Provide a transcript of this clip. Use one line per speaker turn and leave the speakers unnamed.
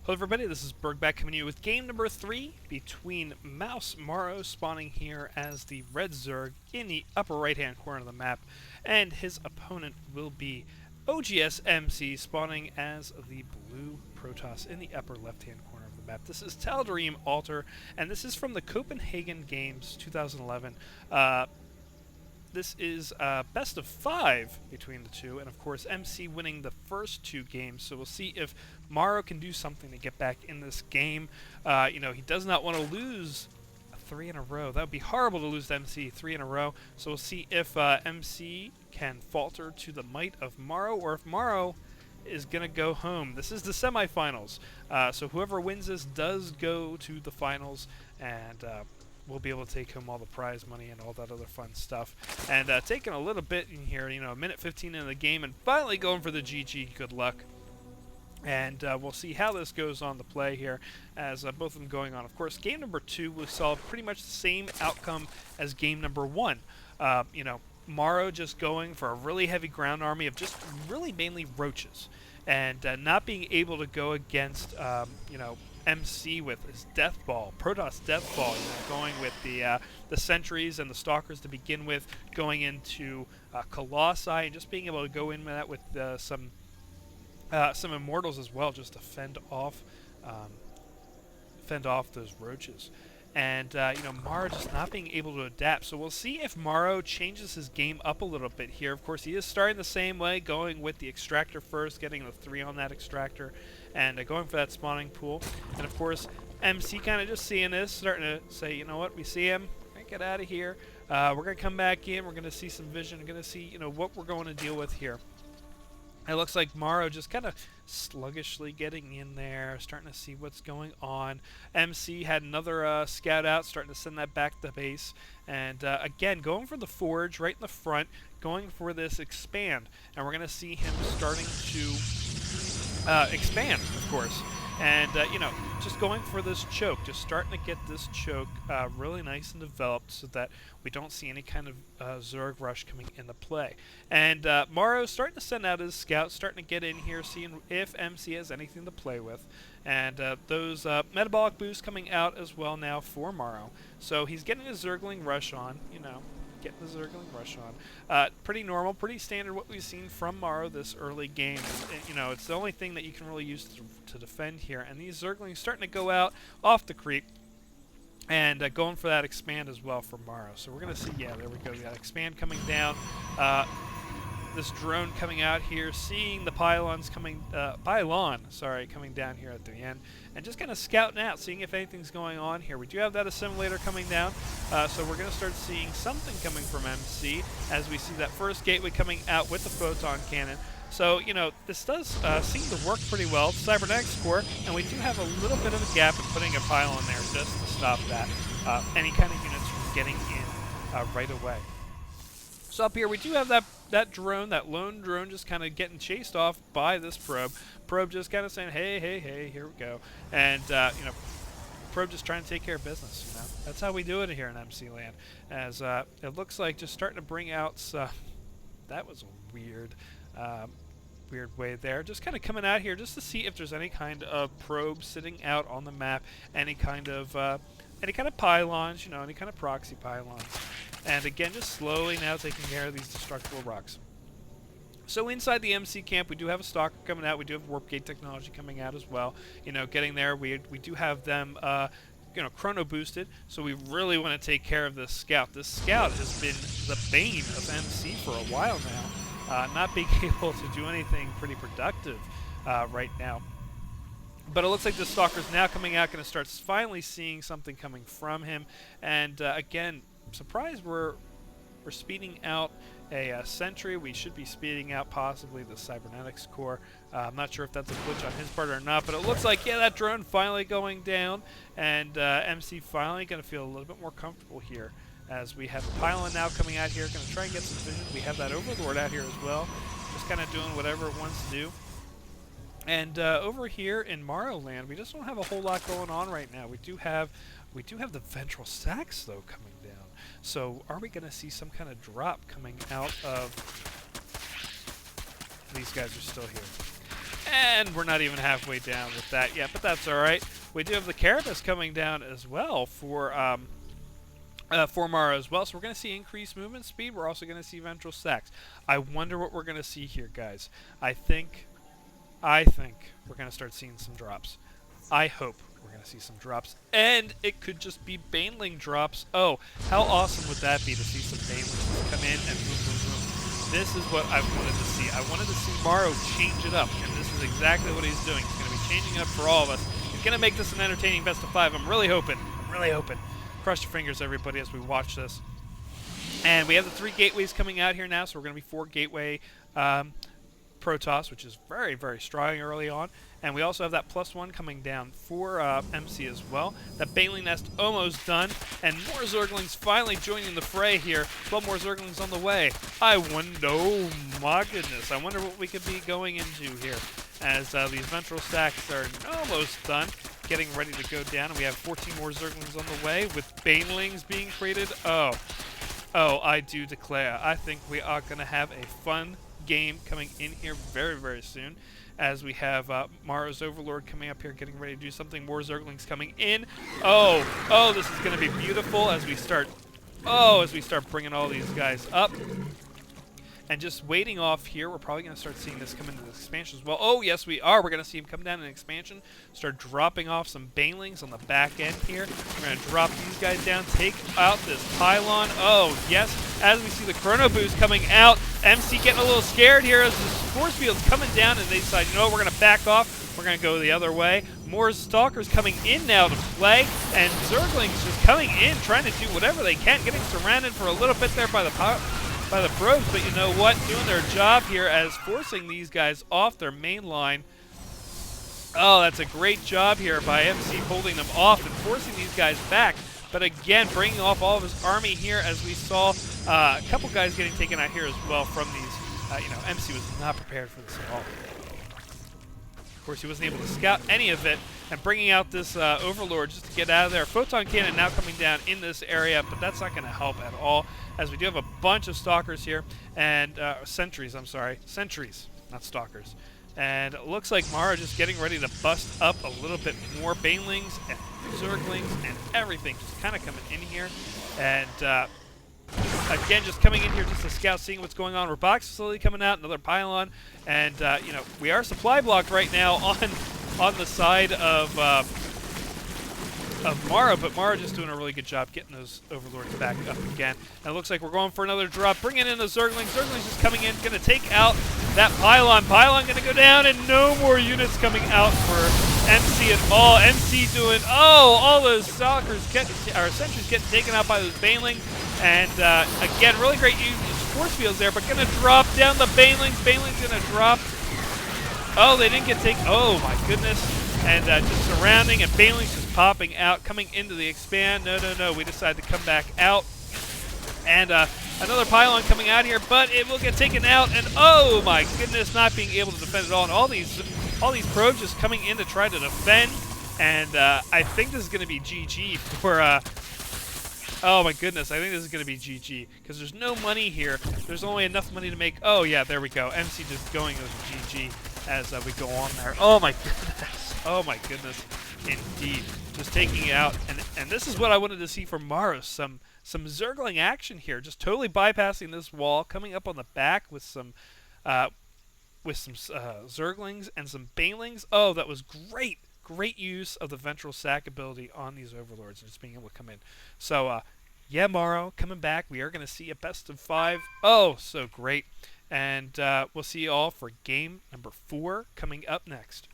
Hello everybody, this is Burgback coming to you with game number 3 between mouzMorroW spawning here as the red Zerg in the upper right hand corner of the map, and his opponent will be oGsMC spawning as the blue Protoss in the upper left hand corner of the map. This is Tal'Darim Altar, and this is from the Copenhagen Games 2011. This is best of 5 between the two, and of course MC winning the first 2 games, so we'll see if mouzMorroW can do something to get back in this game. He does not want to lose 3 in a row. That would be horrible to lose to MC 3 in a row, so we'll see if MC can falter to the might of mouzMorroW, or if mouzMorroW is going to go home. This is the semifinals, so whoever wins this does go to the finals, and we'll be able to take home all the prize money and all that other fun stuff. And taking a little bit in here, a minute 15 in the game, and finally going for the GG. Good luck. And we'll see how this goes on the play here as both of them going on. Of course, game number 2, we saw pretty much the same outcome as game number 1. mouzMorroW just going for a really heavy ground army of just really mainly roaches, and not being able to go against, MC with his death ball, Protoss death ball, going with the sentries and the stalkers to begin with, going into Colossi, and just being able to go in with that with some immortals as well, just to fend off those roaches. And mouzMorroW just not being able to adapt. So we'll see if mouzMorroW changes his game up a little bit here. Of course, he is starting the same way, going with the extractor first, getting the 3 on that extractor, and going for that spawning pool. And of course, MC kind of just seeing this, starting to say, you know what, we see him, we're going to get out of here. We're going to come back in, we're going to see some vision, we're going to see, what we're going to deal with here. It looks like mouzMorroW just kind of sluggishly getting in there, starting to see what's going on. MC had another scout out, starting to send that back to base. And again, going for the forge right in the front, going for this expand. And we're going to see him starting to expand, of course. And, just going for this choke, just starting to get this choke really nice and developed so that we don't see any kind of Zerg rush coming into play. And mouzMorroW starting to send out his scouts, starting to get in here, seeing if MC has anything to play with. And those metabolic boosts coming out as well now for mouzMorroW. So he's getting a Zergling rush on, getting the Zergling rush on. Pretty normal, pretty standard what we've seen from mouzMorroW this early game. It's the only thing that you can really use to defend here. And these Zerglings starting to go out off the creep and going for that expand as well for mouzMorroW. So we're going to see, yeah, there we go, that expand coming down. This drone coming out here, seeing the pylon coming down here at the end, and just kind of scouting out, seeing if anything's going on here. We do have that assimilator coming down, so we're going to start seeing something coming from MC as we see that first gateway coming out with the photon cannon. So, this does seem to work pretty well, cybernetics core, and we do have a little bit of a gap in putting a pylon there just to stop that, any kind of units from getting in right away. So up here we do have that drone, that lone drone, just kind of getting chased off by this probe. Probe just kind of saying, hey, hey, hey, here we go. And, probe just trying to take care of business, That's how we do it here in MC land. As it looks like just starting to bring out some... That was a weird way there. Just kind of coming out here just to see if there's any kind of probe sitting out on the map, any kind of pylons, any kind of proxy pylons. And again, just slowly now taking care of these destructible rocks. So inside the MC camp, we do have a stalker coming out. We do have warp gate technology coming out as well. Getting there. We do have them, chrono boosted. So we really want to take care of this scout. This scout has been the bane of MC for a while now, not being able to do anything pretty productive right now. But it looks like the stalker's now coming out, going to start finally seeing something coming from him. And again, surprised we're speeding out a sentry. We should be speeding out possibly the cybernetics core. I'm not sure if that's a glitch on his part or not, but it looks like, yeah, that drone finally going down, and MC finally going to feel a little bit more comfortable here as we have the pylon now coming out here, going to try and get some vision. We have that overlord out here as well, just kind of doing whatever it wants to do. And over here in mouzMorroW land, we just don't have a whole lot going on right now. We do have the ventral stacks though coming down. So are we going to see some kind of drop coming out of... These guys are still here. And we're not even halfway down with that yet, but that's all right. We do have the Carapace coming down as well for mouzMorroW as well, so we're going to see increased movement speed. We're also going to see ventral stacks. I wonder what we're going to see here, guys. I think we're going to start seeing some drops. I hope we're going to see some drops, and it could just be Baneling drops. Oh, how awesome would that be to see some Banelings come in and boom, boom, boom. This is what I wanted to see. I wanted to see mouzMorroW change it up, and this is exactly what he's doing. He's going to be changing up for all of us. He's going to make this an entertaining best of 5. I'm really hoping. Cross your fingers, everybody, as we watch this. And we have the 3 gateways coming out here now, so we're going to be 4 gateway Protoss, which is very, very strong early on. And we also have that +1 coming down for MC as well. That Baneling nest almost done. And more Zerglings finally joining the fray here. 12 more Zerglings on the way. I wonder, oh my goodness, I wonder what we could be going into here. As these ventral stacks are almost done, getting ready to go down. And we have 14 more Zerglings on the way with Banelings being created. Oh, I do declare, I think we are going to have a fun game coming in here very, very soon, as we have mouzMorrow's Overlord coming up here, getting ready to do something. More Zerglings coming in. Oh, this is going to be beautiful as we start bringing all these guys up. And just waiting off here, we're probably going to start seeing this come into the expansion as well. Oh, yes, we are. We're going to see him come down in expansion, start dropping off some Banelings on the back end here. We're going to drop these guys down, take out this pylon. Oh, yes, as we see the Chrono Boost coming out. MC getting a little scared here as the force field's coming down, and they decide, you know, we're going to back off. We're going to go the other way. More Stalkers coming in now to play, and Zerglings just coming in, trying to do whatever they can, getting surrounded for a little bit there by the probes, but you know what? Doing their job here as forcing these guys off their main line. Oh, that's a great job here by MC holding them off and forcing these guys back. But again, bringing off all of his army here, as we saw a couple guys getting taken out here as well from these. MC was not prepared for this at all. Of course, he wasn't able to scout any of it, and bringing out this Overlord just to get out of there. Photon Cannon now coming down in this area, but that's not going to help at all, as we do have a bunch of Stalkers here, and Sentries, I'm sorry. Sentries, not Stalkers. And it looks like mouzMorroW just getting ready to bust up a little bit more Banelings and Zerglings and everything just kind of coming in here. And again, just coming in here just to scout, seeing what's going on. Robotics facility coming out, another pylon. And, we are supply blocked right now on the side of mouzMorroW, but mouzMorroW just doing a really good job getting those Overlords back up again. And it looks like we're going for another drop, bringing in the Zerglings. Zerglings just coming in, going to take out that pylon. Pylon going to go down, and no more units coming out for MC at all. MC doing, all those Stalkers, Sentries getting taken out by those Banelings. And again, really great use of force fields there, but going to drop down the Banelings. Banelings going to drop. Oh, they didn't get taken. Oh, my goodness. And just surrounding, and Banelings just popping out, coming into the expand. No. We decide to come back out. And another pylon coming out here, but it will get taken out. And oh my goodness, not being able to defend at all. And all these probes just coming in to try to defend. And I think this is going to be GG for. Oh my goodness, I think this is going to be GG because there's no money here. There's only enough money to make. Oh yeah, there we go. MC just going with GG as we go on there. Oh my goodness. Oh my goodness, indeed. Just taking it out, and this is what I wanted to see from mouzMorroW. Some Zergling action here, just totally bypassing this wall, coming up on the back with some Zerglings and some Banelings. Oh, that was great. Great use of the ventral sack ability on these Overlords and just being able to come in. So, yeah, mouzMorroW coming back. We are going to see a best of 5. Oh, so great. And we'll see you all for game number 4 coming up next.